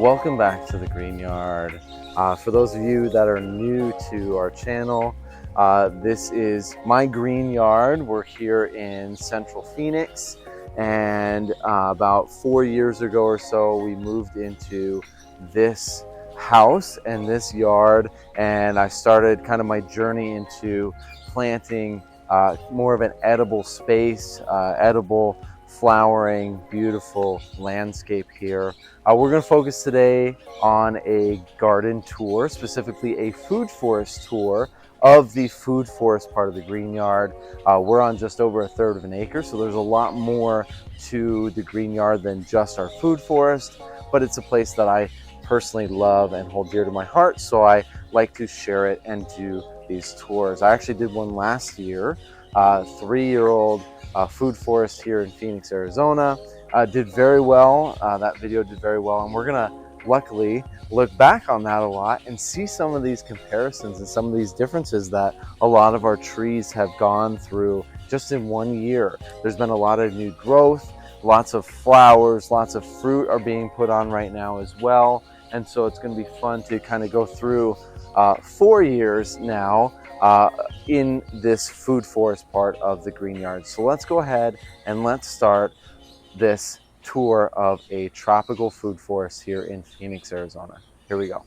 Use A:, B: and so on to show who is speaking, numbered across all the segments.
A: Welcome back to the Green Yard. For those of you that are new to our channel, this is my green yard. We're here in Central Phoenix, and about 4 years ago or so, we moved into this house and this yard, and I started kind of my journey into planting more of an edible space, edible flowering, beautiful landscape here. We're going to focus today on a garden tour, specifically a food forest tour of the food forest part of the green yard. We're on just over 1/3 of an acre, so there's a lot more to the green yard than just our food forest, but it's a place that I personally love and hold dear to my heart, so I like to share it and do these tours. I actually did one last year, 3-year-old food forest here in Phoenix, Arizona. Did very well. That video did very well, and we're gonna luckily look back on that a lot and see some of these comparisons and some of these differences that a lot of our trees have gone through just in 1 year. There's been a lot of new growth, lots of flowers, lots of fruit are being put on right now as well, and so it's going to be fun to kind of go through 4 years now in this food forest part of the green yard. So let's go ahead and let's start this tour of a tropical food forest here in Phoenix, Arizona. Here we go.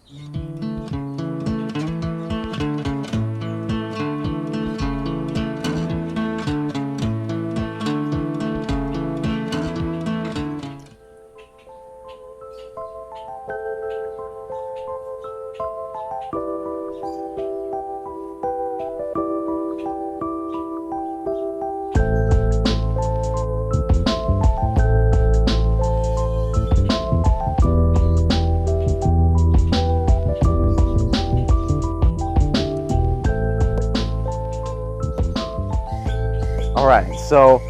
A: All right, so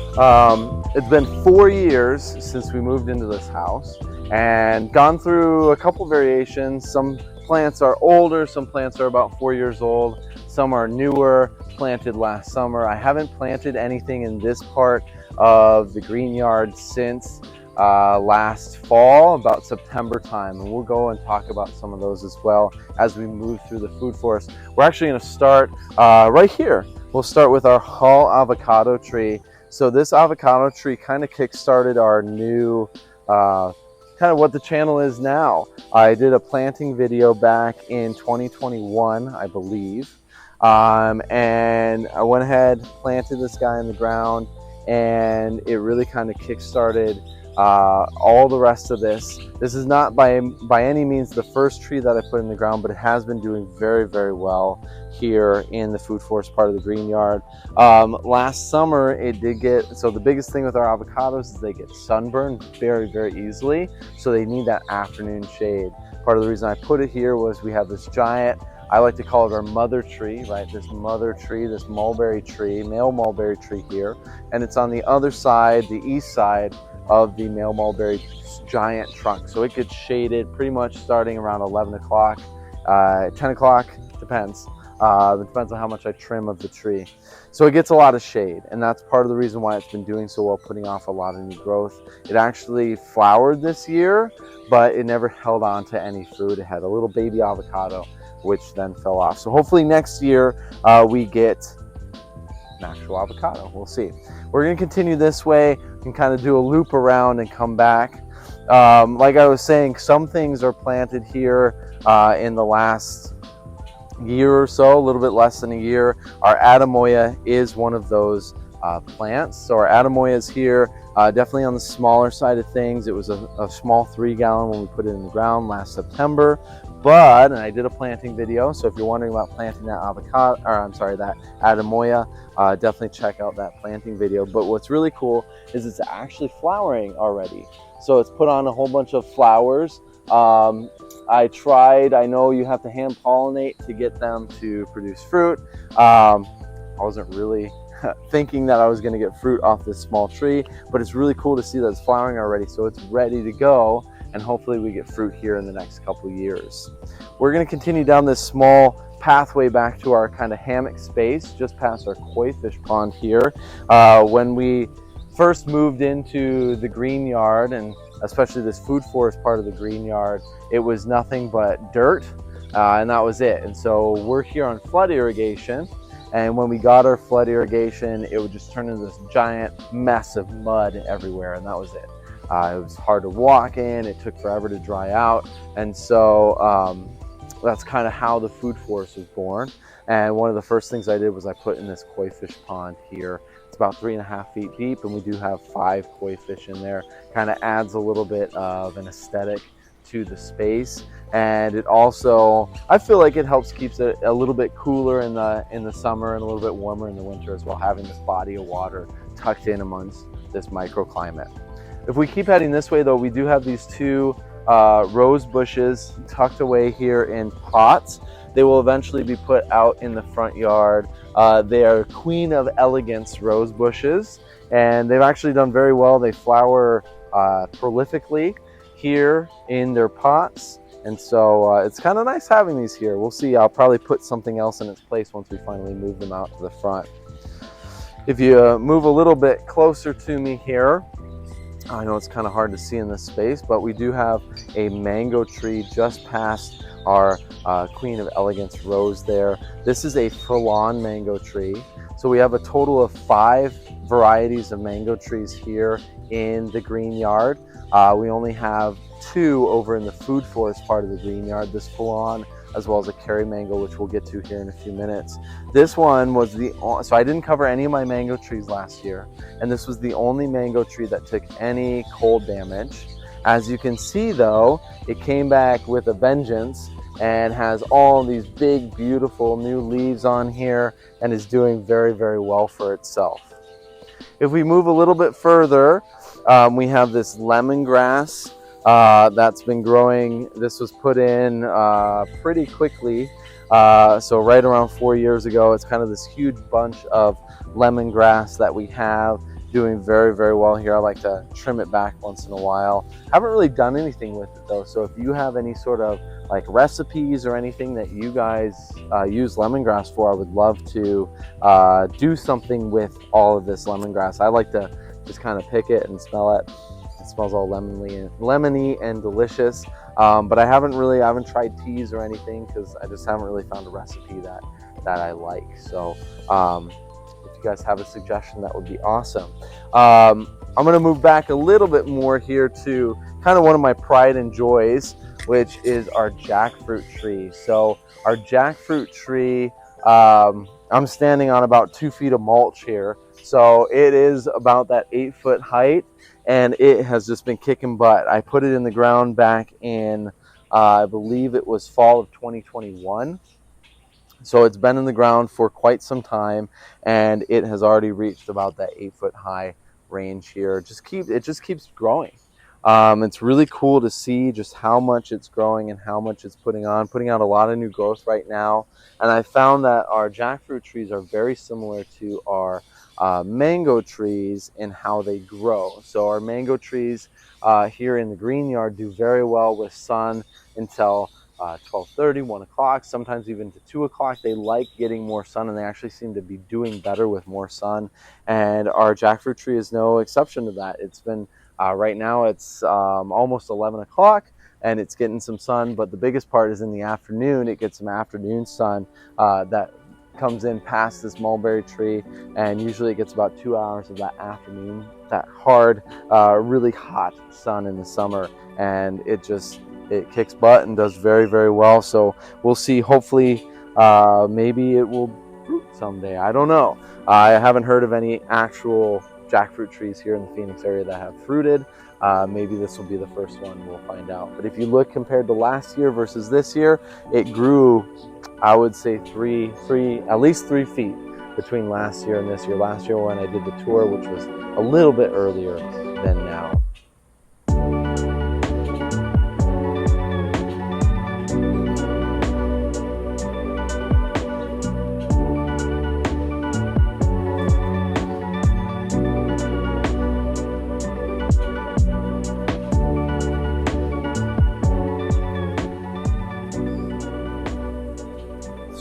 A: it's been 4 years since we moved into this house and gone through a couple variations. Some plants are older, some plants are about 4 years old, some are newer, planted last summer. I haven't planted anything in this part of the green yard since last fall, about September time, and we'll go and talk about some of those as well as we move through the food forest. We're actually going to start right here. We'll start with our Hall avocado tree. So this avocado tree kind of kick-started our new, kind of what the channel is now. I did a planting video back in 2021, I believe. And I went ahead, planted this guy in the ground, and it really kind of kick-started all the rest of this. This is not by any means the first tree that I put in the ground, but it has been doing very, very well here in the food forest part of the green yard. Last summer it did get, so the biggest thing with our avocados is they get sunburned very, very easily, so they need that afternoon shade. Part of the reason I put it here was we have this giant, I like to call it our mother tree, right? This mother tree, this mulberry tree, male mulberry tree here, and it's on the other side, the east side of the male mulberry giant trunk. So it gets shaded pretty much starting around 11 o'clock, 10 o'clock, depends. It depends on how much I trim of the tree. So it gets a lot of shade, and that's part of the reason why it's been doing so well, putting off a lot of new growth. It actually flowered this year, but it never held on to any fruit. It had a little baby avocado, which then fell off. So hopefully next year we get an actual avocado. We'll see. We're going to continue this way and kind of do a loop around and come back. Like I was saying, some things are planted here in the last year or so, a little bit less than a year. Our Adamoya is one of those plants. So our Adamoya is here, definitely on the smaller side of things. It was a small 3-gallon when we put it in the ground last September. And I did a planting video, so if you're wondering about planting that avocado, or I'm sorry, that Adamoya, definitely check out that planting video. But what's really cool is it's actually flowering already. So it's put on a whole bunch of flowers. I know you have to hand pollinate to get them to produce fruit. I wasn't really thinking that I was going to get fruit off this small tree, but it's really cool to see that it's flowering already, so it's ready to go, and hopefully we get fruit here in the next couple years. We're going to continue down this small pathway back to our kind of hammock space just past our koi fish pond here. When we first moved into the green yard and especially this food forest part of the green yard, it was nothing but dirt, and that was it. And so we're here on flood irrigation, and when we got our flood irrigation, it would just turn into this giant mess of mud everywhere, and that was it. It was hard to walk in, it took forever to dry out, and so that's kind of how the food forest was born. And one of the first things I did was I put in this koi fish pond here. It's about 3.5 feet deep, and we do have 5 koi fish in there. Kind of adds a little bit of an aesthetic to the space, and it also, I feel like it helps keeps it a little bit cooler in the summer and a little bit warmer in the winter as well, having this body of water tucked in amongst this microclimate. If we keep heading this way though, we do have these 2 rose bushes tucked away here in pots. They will eventually be put out in the front yard. They are Queen of Elegance rose bushes, and they've actually done very well. They flower prolifically here in their pots, and so it's kind of nice having these here. We'll see. I'll probably put something else in its place once we finally move them out to the front. If you move a little bit closer to me here, I know it's kind of hard to see in this space, but we do have a mango tree just past our Queen of Elegance rose there. This is a full-on mango tree. So we have a total of 5 varieties of mango trees here in the green yard. We only have 2 over in the food forest part of the green yard, this full-on, as well as a Kerry mango, which we'll get to here in a few minutes. This one was so I didn't cover any of my mango trees last year, and this was the only mango tree that took any cold damage. As you can see though, it came back with a vengeance and has all these big, beautiful new leaves on here and is doing very, very well for itself. If we move a little bit further, we have this lemongrass that's been growing. This was put in pretty quickly, so right around 4 years ago. It's kind of this huge bunch of lemongrass that we have doing very, very well here. I like to trim it back once in a while. Haven't really done anything with it though, so if you have any sort of like recipes or anything that you guys use lemongrass for, I would love to do something with all of this lemongrass. I like to just kind of pick it and smell it. It smells all lemony and delicious, but I haven't tried teas or anything because I just haven't really found a recipe that I like. So if you guys have a suggestion, that would be awesome. I'm going to move back a little bit more here to kind of one of my pride and joys, which is our jackfruit tree. So our jackfruit tree, I'm standing on about 2 feet of mulch here. So it is about that 8-foot height, and it has just been kicking butt. I put it in the ground back in, I believe it was fall of 2021. So it's been in the ground for quite some time, and it has already reached about that 8-foot high range here. It just keeps growing. It's really cool to see just how much it's growing and how much it's putting out a lot of new growth right now. And I found that our jackfruit trees are very similar to our mango trees in how they grow. So our mango trees here in the green yard do very well with sun until 12:30, 1 o'clock, sometimes even to 2 o'clock. They like getting more sun, and they actually seem to be doing better with more sun. And our jackfruit tree is no exception to that. It's been right now it's almost 11 o'clock, and it's getting some sun, but the biggest part is in the afternoon. It gets some afternoon sun that comes in past this mulberry tree, and usually it gets about 2 hours of that afternoon, that hard, really hot sun in the summer, and it kicks butt and does very, very well. So we'll see. Hopefully, maybe it will fruit someday. I don't know. I haven't heard of any actual jackfruit trees here in the Phoenix area that have fruited. Maybe this will be the first one. We'll find out. But if you look compared to last year versus this year, it grew, I would say at least 3 feet between last year and this year. Last year when I did the tour, which was a little bit earlier than now.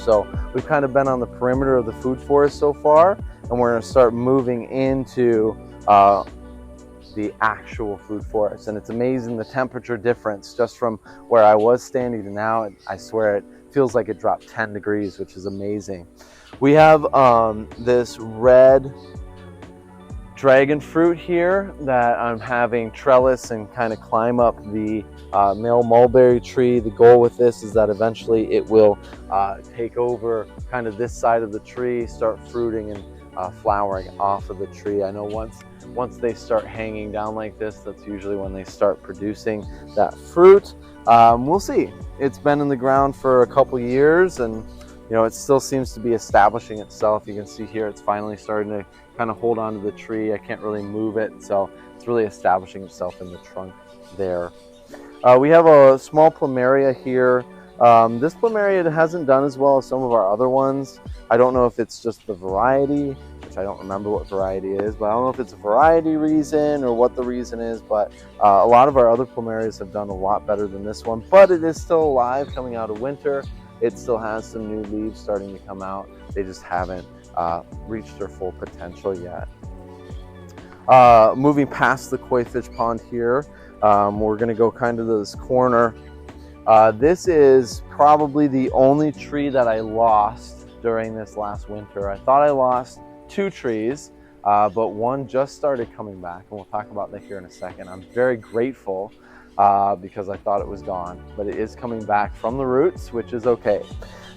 A: So we've kind of been on the perimeter of the food forest so far, and we're going to start moving into the actual food forest. And it's amazing the temperature difference just from where I was standing to now. I swear it feels like it dropped 10 degrees, which is amazing. We have this red dragon fruit here that I'm having trellis and kind of climb up the male mulberry tree. The goal with this is that eventually it will take over kind of this side of the tree, start fruiting and flowering off of the tree. I know once they start hanging down like this, that's usually when they start producing that fruit. We'll see. It's been in the ground for a couple years, and you know, it still seems to be establishing itself. You can see here it's finally starting to kind of hold on to the tree. I can't really move it, so it's really establishing itself in the trunk there. We have a small plumeria here. This plumeria hasn't done as well as some of our other ones. I don't know if it's just the variety, which I don't remember what variety it is, but I don't know if it's a variety reason or what the reason is, but a lot of our other plumerias have done a lot better than this one, but it is still alive coming out of winter. It still has some new leaves starting to come out. They just haven't reached their full potential yet. Moving past the koi fish pond here, we're gonna go kind of to this corner. This is probably the only tree that I lost during this last winter. I thought I lost 2 trees, but one just started coming back, and we'll talk about that here in a second. I'm very grateful because I thought it was gone, but it is coming back from the roots, which is okay.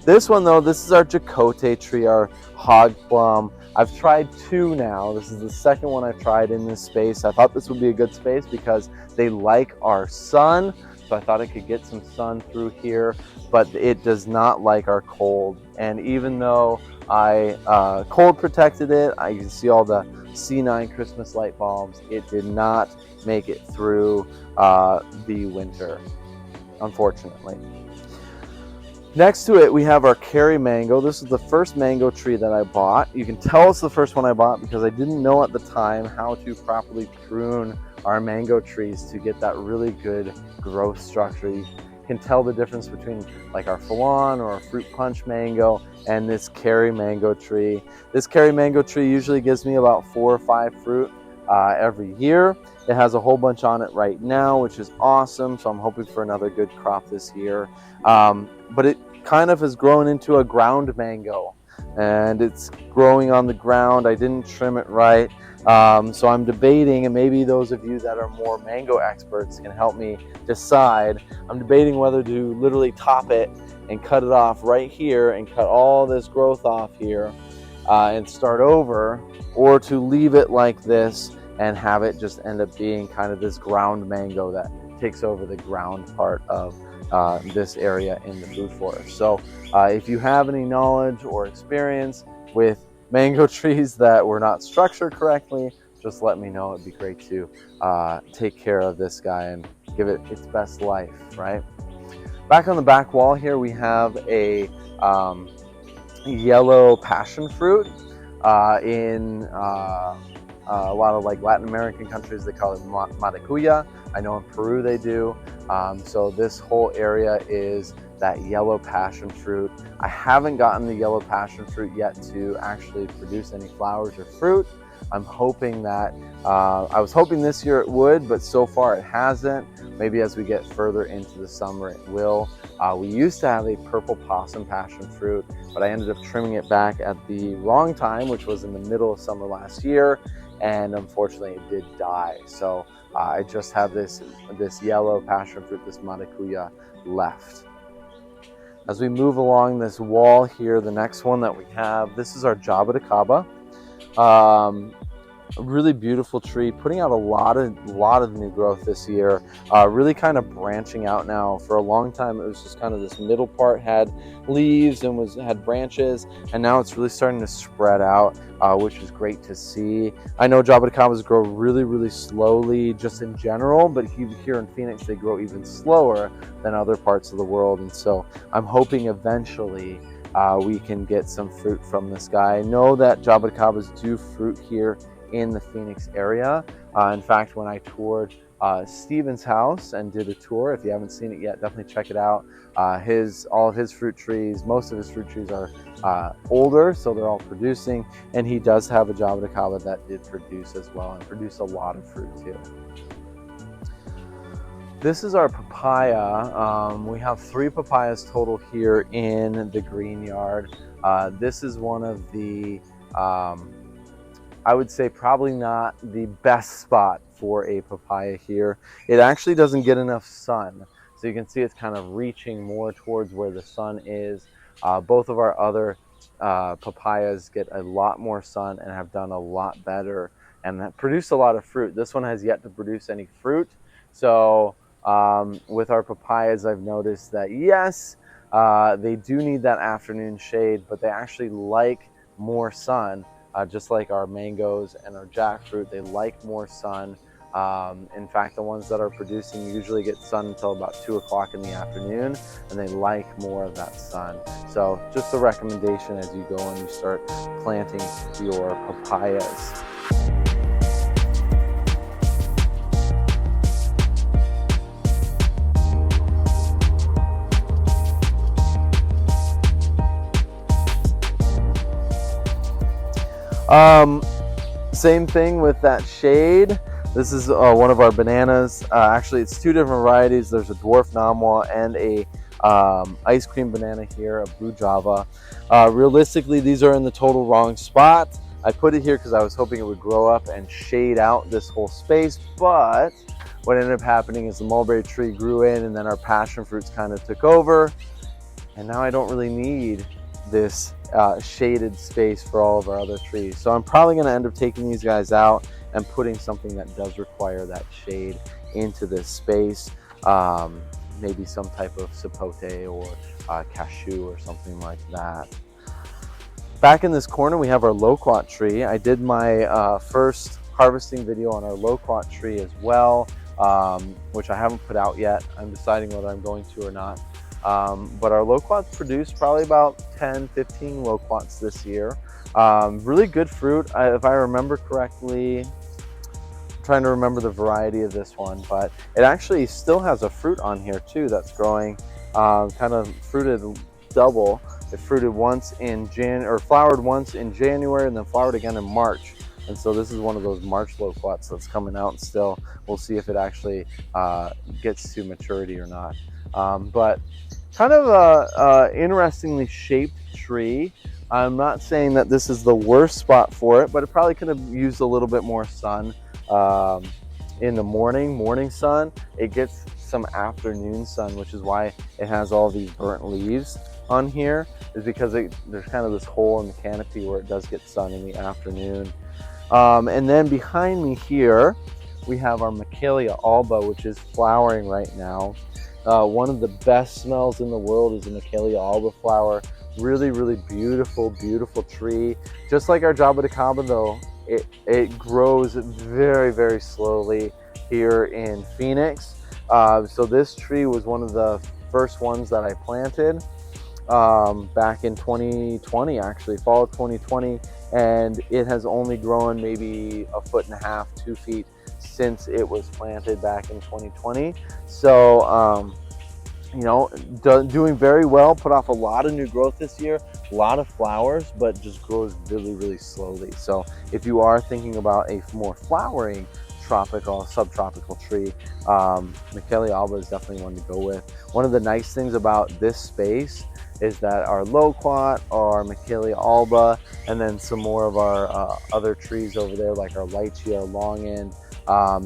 A: This one though, this is our Jacote tree, our hog plum. I've tried 2 now. This is the second one I've tried in this space. I thought this would be a good space because they like our sun, so I thought it could get some sun through here, but it does not like our cold. And even though I cold protected it, you can see all the C9 Christmas light bulbs, it did not make it through the winter, unfortunately. Next to it, we have our Kerry mango. This is the first mango tree that I bought. You can tell it's the first one I bought because I didn't know at the time how to properly prune our mango trees to get that really good growth structure. You can tell the difference between like our Falon or our fruit punch mango and this Kerry mango tree. This Kerry mango tree usually gives me about 4 or 5 fruit every year. It has a whole bunch on it right now, which is awesome, so I'm hoping for another good crop this year. But it kind of has grown into a ground mango, and it's growing on the ground. I didn't trim it right, so I'm debating, and maybe those of you that are more mango experts can help me decide. I'm debating whether to literally top it and cut it off right here and cut all this growth off here and start over, or to leave it like this and have it just end up being kind of this ground mango that takes over the ground part of this area in the food forest. So if you have any knowledge or experience with mango trees that were not structured correctly, just let me know. It'd be great to take care of this guy and give it its best life, right? Back on the back wall here, we have a yellow passion fruit. In a lot of like Latin American countries, they call it maracuya. I know in Peru they do. So this whole area is that yellow passion fruit. I haven't gotten the yellow passion fruit yet to actually produce any flowers or fruit. I'm hoping that, I was hoping this year it would, but so far it hasn't. Maybe as we get further into the summer it will. We used to have a purple possum passion fruit, but I ended up trimming it back at the wrong time, which was in the middle of summer last year, and unfortunately it did die. So I just have this yellow passion fruit, this maracuya, left. As we move along this wall here, the next one that we have, this is our jabuticaba. A really beautiful tree, putting out a lot of new growth this year. Really kind of branching out now. For a long time it was just kind of this middle part had leaves and had branches, and now it's really starting to spread out, which is great to see. I know jabuticabas grow really slowly just in general, but here in Phoenix they grow even slower than other parts of the world, and so I'm hoping eventually we can get some fruit from this guy. I know that jabuticabas do fruit here in the Phoenix area. In fact, when I toured Steven's house and did a tour. If you haven't seen it yet, definitely check it out. All of his fruit trees, most of his fruit trees are older, so they're all producing, and he does have a Java de Cava that did produce as well, and produce a lot of fruit too. This is our papaya. We have 3 papayas total here in the green yard. This is one of the, I would say probably not the best spot for a papaya here. It actually doesn't get enough sun. So you can see it's kind of reaching more towards where the sun is. Both of our other papayas get a lot more sun and have done a lot better and have produced a lot of fruit. This one has yet to produce any fruit. So with our papayas, I've noticed that yes, they do need that afternoon shade, but they actually like more sun. Just like our mangoes and our jackfruit, they like more sun. In fact, the ones that are producing usually get sun until about 2 o'clock in the afternoon, and they like more of that sun. So just a recommendation as you go and you start planting your papayas. Same thing with that shade. This is one of our bananas. Actually, it's 2 different varieties. There's a dwarf Namwa and a ice cream banana here, a blue Java. Realistically, these are in the total wrong spot. I put it here because I was hoping it would grow up and shade out this whole space, but what ended up happening is the mulberry tree grew in, and then our passion fruits kind of took over, and now I don't really need this shaded space for all of our other trees. So I'm probably going to end up taking these guys out and putting something that does require that shade into this space. Maybe some type of sapote or cashew or something like that. Back in this corner, we have our loquat tree. I did my first harvesting video on our loquat tree as well, which I haven't put out yet. I'm deciding whether I'm going to or not. But our loquats produced probably about 10, 15 loquats this year. Really good fruit. If I remember correctly, I'm trying to remember the variety of this one, but it actually still has a fruit on here too that's growing, kind of fruited double. It fruited once in flowered once in January and then flowered again in March. And so this is one of those March loquats that's coming out, and still we'll see if it actually gets to maturity or not. But kind of a interestingly shaped tree. I'm not saying that this is the worst spot for it, but it probably could have used a little bit more sun in the morning sun. It gets some afternoon sun, which is why it has all these burnt leaves on here, is because there's kind of this hole in the canopy where it does get sun in the afternoon. And then behind me here, we have our Michaelia alba, which is flowering right now. One of the best smells in the world is a Michaelia alba flower. Really, really beautiful, beautiful tree. Just like our Java de Cava though, it grows very, very slowly here in Phoenix. So this tree was one of the first ones that I planted back in 2020, actually, fall of 2020. And it has only grown maybe 1.5 feet, 2 feet since it was planted back in 2020. So, you know, doing very well, put off a lot of new growth this year, a lot of flowers, but just grows really, really slowly. So if you are thinking about a more flowering tropical, subtropical tree, Michaelia alba is definitely one to go with. One of the nice things about this space is that our loquat, our Michaelia alba, and then some more of our other trees over there, like our lychee, our long end,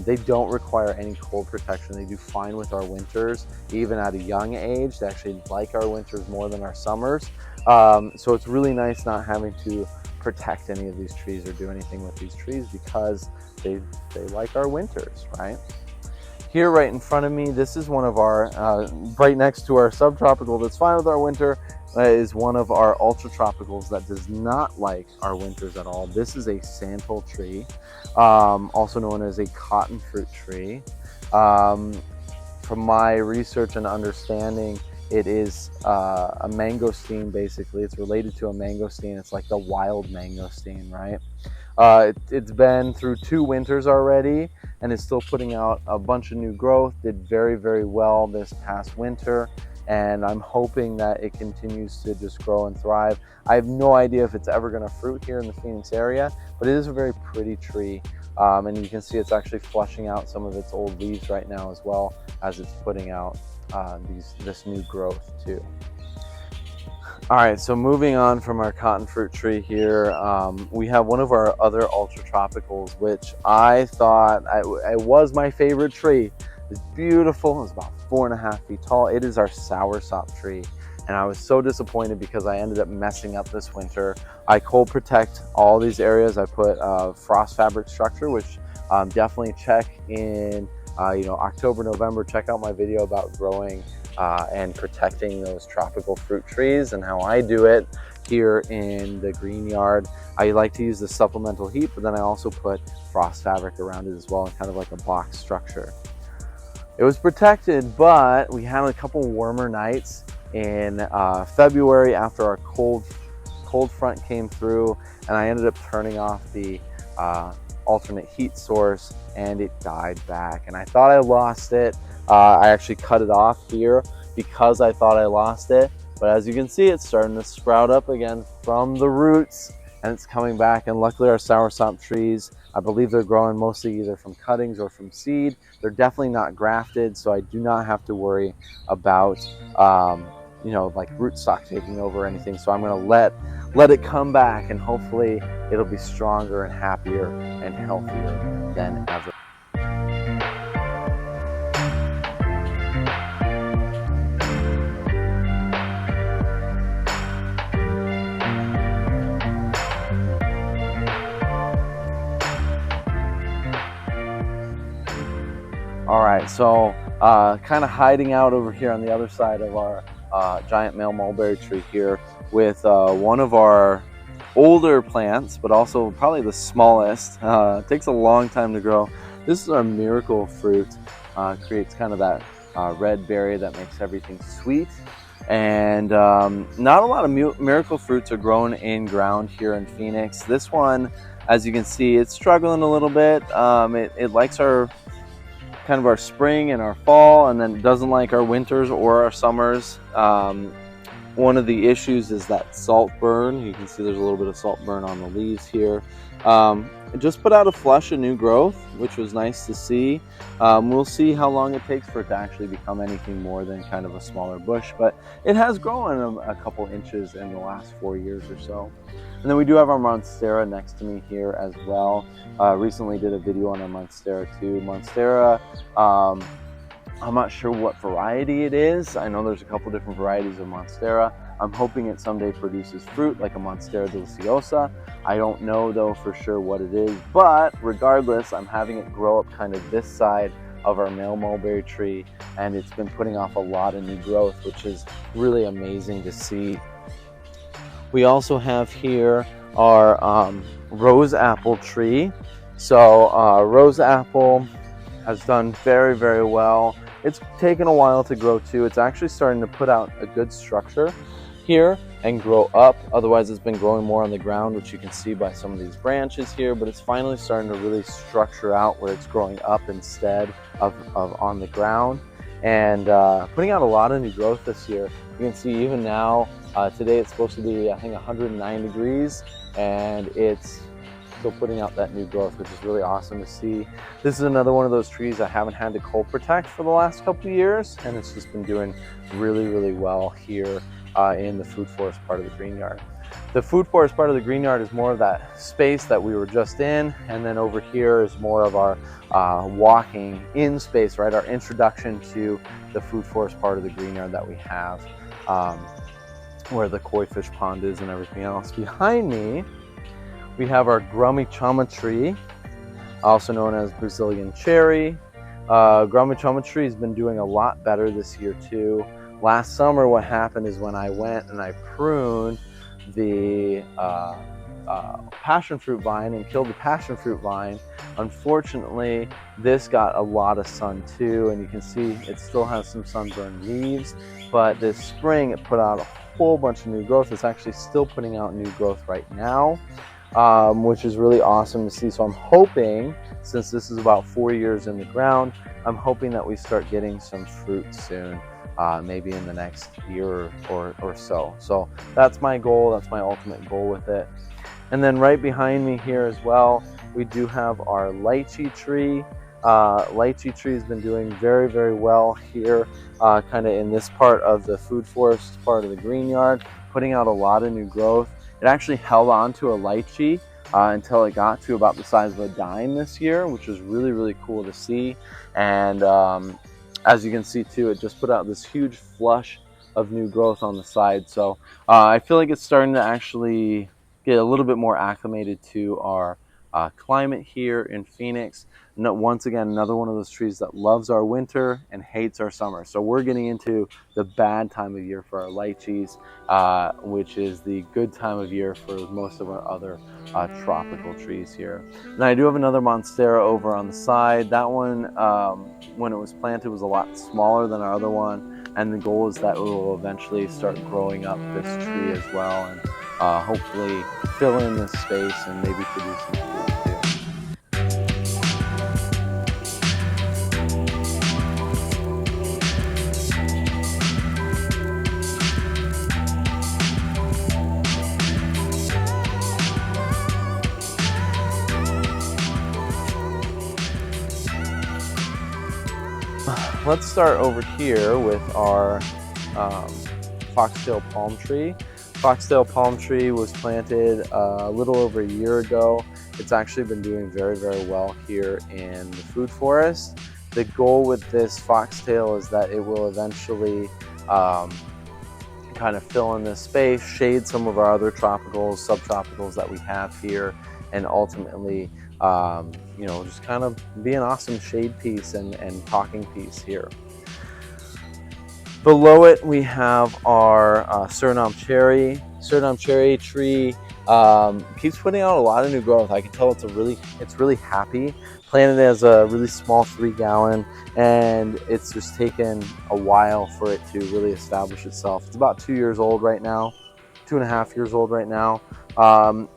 A: they don't require any cold protection. They do fine with our winters, even at a young age. They actually like our winters more than our summers. So it's really nice not having to protect any of these trees or do anything with these trees because they like our winters, right? Here right in front of me, this is one of our, right next to our subtropical that's fine with our winter, is one of our ultra tropicals that does not like our winters at all. This is a sandhill tree, also known as a cotton fruit tree. From my research and understanding, It is a mangosteen, basically. It's related to a mangosteen. It's like the wild mangosteen, right? It's been through 2 winters already and is still putting out a bunch of new growth. Did very, very well this past winter, and I'm hoping that it continues to just grow and thrive. I have no idea if it's ever going to fruit here in the Phoenix area, but it is a very pretty tree. And you can see it's actually flushing out some of its old leaves right now, as well as it's putting out this new growth too. All right, so moving on from our cotton fruit tree here, we have one of our other ultra tropicals, which I thought it was my favorite tree. It's beautiful. It's about 4.5 feet tall. It is our soursop tree, and I was so disappointed because I ended up messing up this winter. I cold protect all these areas. I put frost fabric structure, which definitely check in October, November. Check out my video about growing and protecting those tropical fruit trees and how I do it here in the green yard. I like to use the supplemental heat, but then I also put frost fabric around it as well, and kind of like a box structure. It was protected, but we had a couple warmer nights in February after our cold front came through, and I ended up turning off the alternate heat source, and it died back. And I thought I lost it. I actually cut it off here because I thought I lost it, but as you can see, it's starting to sprout up again from the roots, and it's coming back. And luckily our soursop trees, I believe they're growing mostly either from cuttings or from seed. They're definitely not grafted, so I do not have to worry about like rootstock taking over or anything. So I'm going to let it come back, and hopefully it'll be stronger and happier and healthier than ever. All right, so kind of hiding out over here on the other side of our giant male mulberry tree here with one of our older plants, but also probably the smallest. It takes a long time to grow. This is our miracle fruit. Creates kind of that red berry that makes everything sweet. And not a lot of miracle fruits are grown in ground here in Phoenix. This one, as you can see, it's struggling a little bit. It likes our kind of our spring and our fall, and then it doesn't like our winters or our summers. One of the issues is that salt burn. You can see there's a little bit of salt burn on the leaves here. It just put out a flush of new growth, which was nice to see. We'll see how long it takes for it to actually become anything more than kind of a smaller bush, but it has grown a couple inches in the last 4 years or so. And then we do have our Monstera next to me here as well. Recently did a video on our Monstera too. Monstera, I'm not sure what variety it is. I know there's a couple different varieties of Monstera. I'm hoping it someday produces fruit like a Monstera deliciosa. I don't know though for sure what it is, but regardless, I'm having it grow up kind of this side of our male mulberry tree, and it's been putting off a lot of new growth, which is really amazing to see. We also have here our rose apple tree. So rose apple has done very, very well. It's taken a while to grow too. It's actually starting to put out a good structure here and grow up. Otherwise it's been growing more on the ground, which you can see by some of these branches here, but it's finally starting to really structure out where it's growing up instead of on the ground, and putting out a lot of new growth this year. You can see even now, today it's supposed to be, I think, 109 degrees, and it's still putting out that new growth, which is really awesome to see. This is another one of those trees I haven't had to cold protect for the last couple of years, and it's just been doing really, really well here in the food forest part of the green yard. The food forest part of the green yard is more of that space that we were just in, and then over here is more of our walking in space, right? Our introduction to the food forest part of the green yard that we have, where the koi fish pond is and everything else. Behind me, we have our Grumichama tree, also known as Brazilian cherry. Grumichama tree has been doing a lot better this year too. Last summer, what happened is when I went and I pruned the passion fruit vine and killed the passion fruit vine. Unfortunately, this got a lot of sun too, and you can see it still has some sunburned leaves, but this spring it put out a whole bunch of new growth. It's actually still putting out new growth right now, which is really awesome to see. So I'm hoping, since this is about 4 years in the ground, I'm hoping that we start getting some fruit soon. Maybe in the next year or so. So that's my goal, that's my ultimate goal with it. And then right behind me here as well, we do have our lychee tree. Lychee tree has been doing very, very well here, kind of in this part of the food forest part of the green yard, putting out a lot of new growth. It actually held on to a lychee until it got to about the size of a dime this year, which was really, really cool to see. And as you can see too, it just put out this huge flush of new growth on the side. So I feel like it's starting to actually get a little bit more acclimated to our climate here in Phoenix. Once again, another one of those trees that loves our winter and hates our summer. So we're getting into the bad time of year for our lychees, which is the good time of year for most of our other tropical trees here. And I do have another monstera over on the side. That one, when it was planted, was a lot smaller than our other one, and the goal is that it will eventually start growing up this tree as well, and hopefully fill in this space and maybe produce some fruit too. Let's start over here with our foxtail palm tree. Foxtail palm tree was planted a little over a year ago. It's actually been doing very, very well here in the food forest. The goal with this foxtail is that it will eventually kind of fill in this space, shade some of our other tropicals, subtropicals that we have here, and ultimately you know, just kind of be an awesome shade piece and talking piece here. Below it, we have our Suriname cherry. Suriname cherry tree keeps putting out a lot of new growth. I can tell it's really happy. Planted as a really small 3-gallon, and it's just taken a while for it to really establish itself. It's about 2 years old right now, 2.5 years old right now.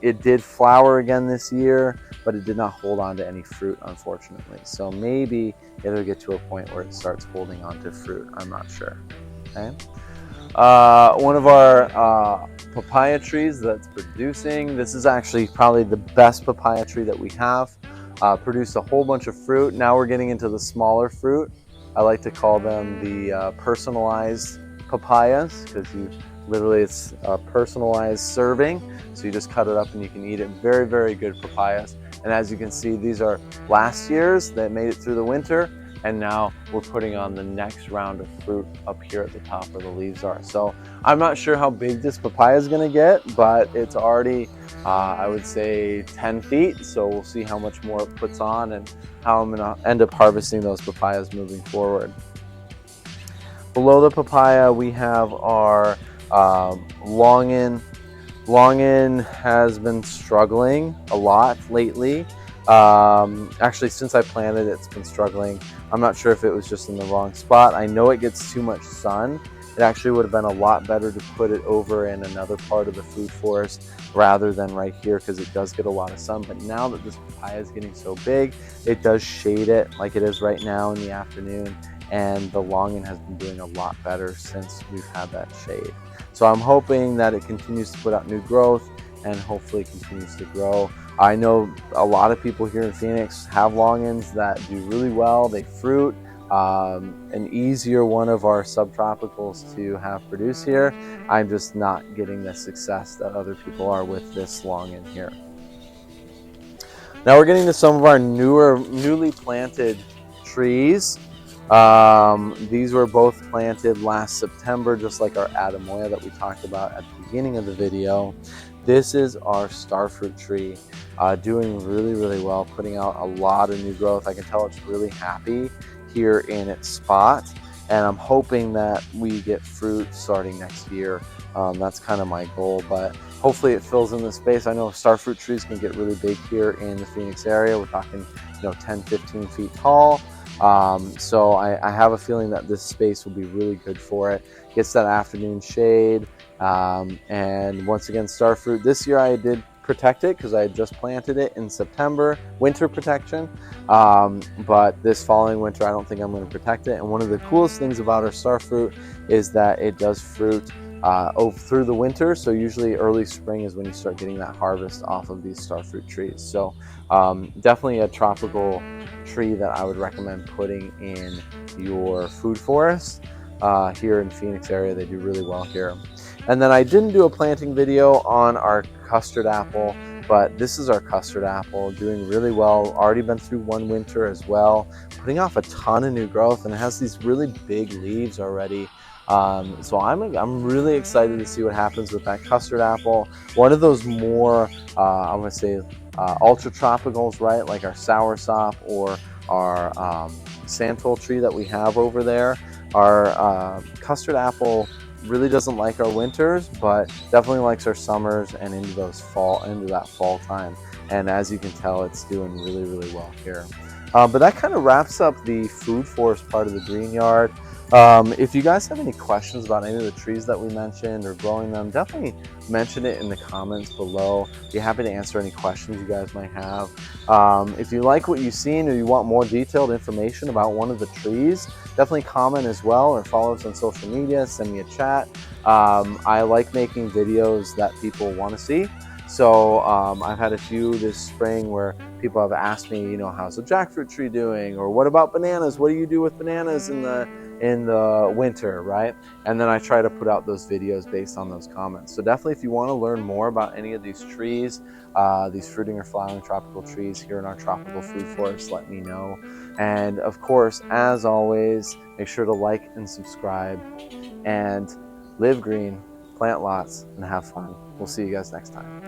A: It did flower again this year, but it did not hold on to any fruit, unfortunately. So maybe it'll get to a point where it starts holding on to fruit. I'm not sure. Okay. One of our papaya trees that's producing, this is actually probably the best papaya tree that we have. Produced a whole bunch of fruit. Now we're getting into the smaller fruit. I like to call them the personalized papayas, because it's a personalized serving. So you just cut it up and you can eat it. Very, very good papayas. And as you can see, these are last year's that made it through the winter. And now we're putting on the next round of fruit up here at the top where the leaves are. So I'm not sure how big this papaya is gonna get, but it's already, I would say 10 feet. So we'll see how much more it puts on and how I'm gonna end up harvesting those papayas moving forward. Below the papaya, we have our longin. Longin has been struggling a lot lately. Actually, since I planted it, it's been struggling. I'm not sure if it was just in the wrong spot. I know it gets too much sun. It actually would have been a lot better to put it over in another part of the food forest rather than right here, because it does get a lot of sun. But now that this papaya is getting so big, it does shade it like it is right now in the afternoon. And the longin has been doing a lot better since we've had that shade. So I'm hoping that it continues to put out new growth and hopefully continues to grow. I know a lot of people here in Phoenix have longins that do really well. They fruit. An easier one of our subtropicals to have produce here. I'm just not getting the success that other people are with this longin here. Now we're getting to some of our newly planted trees. These were both planted last September, just like our Adamoya that we talked about at the beginning of the video. This is our starfruit tree, doing really, really well, putting out a lot of new growth. I can tell it's really happy here in its spot, and I'm hoping that we get fruit starting next year. That's kind of my goal, but hopefully it fills in the space. I know starfruit trees can get really big here in the Phoenix area. We're talking 10, 15 feet tall. So I have a feeling that this space will be really good for it. Gets that afternoon shade. And once again, starfruit, this year I did protect it because I had just planted it in September, winter protection. But this following winter, I don't think I'm going to protect it. And one of the coolest things about our starfruit is that it does fruit through the winter. So usually early spring is when you start getting that harvest off of these starfruit trees. So definitely a tropical tree that I would recommend putting in your food forest. Here in Phoenix area, they do really well here. And then I didn't do a planting video on our custard apple, but this is our custard apple, doing really well. Already been through one winter as well, putting off a ton of new growth, and it has these really big leaves already. So I'm really excited to see what happens with that custard apple. One of those more, I'm gonna say, ultra tropicals, right? Like our soursop or our santol tree that we have over there. Our custard apple really doesn't like our winters, but definitely likes our summers and into that fall time. And as you can tell, it's doing really, really well here. But that kind of wraps up the food forest part of the green yard. If you guys have any questions about any of the trees that we mentioned or growing them, definitely mention it in the comments below. Be happy to answer any questions you guys might have. If you like what you've seen or you want more detailed information about one of the trees, definitely comment as well or follow us on social media, send me a chat. I like making videos that people want to see. So I've had a few this spring where people have asked me, how's the jackfruit tree doing? Or what about bananas? What do you do with bananas in the winter, right? And then I try to put out those videos based on those comments. So definitely if you want to learn more about any of these trees, these fruiting or flowering tropical trees here in our tropical food forest, let me know. And of course, as always, make sure to like and subscribe and live green, plant lots, and have fun. We'll see you guys next time.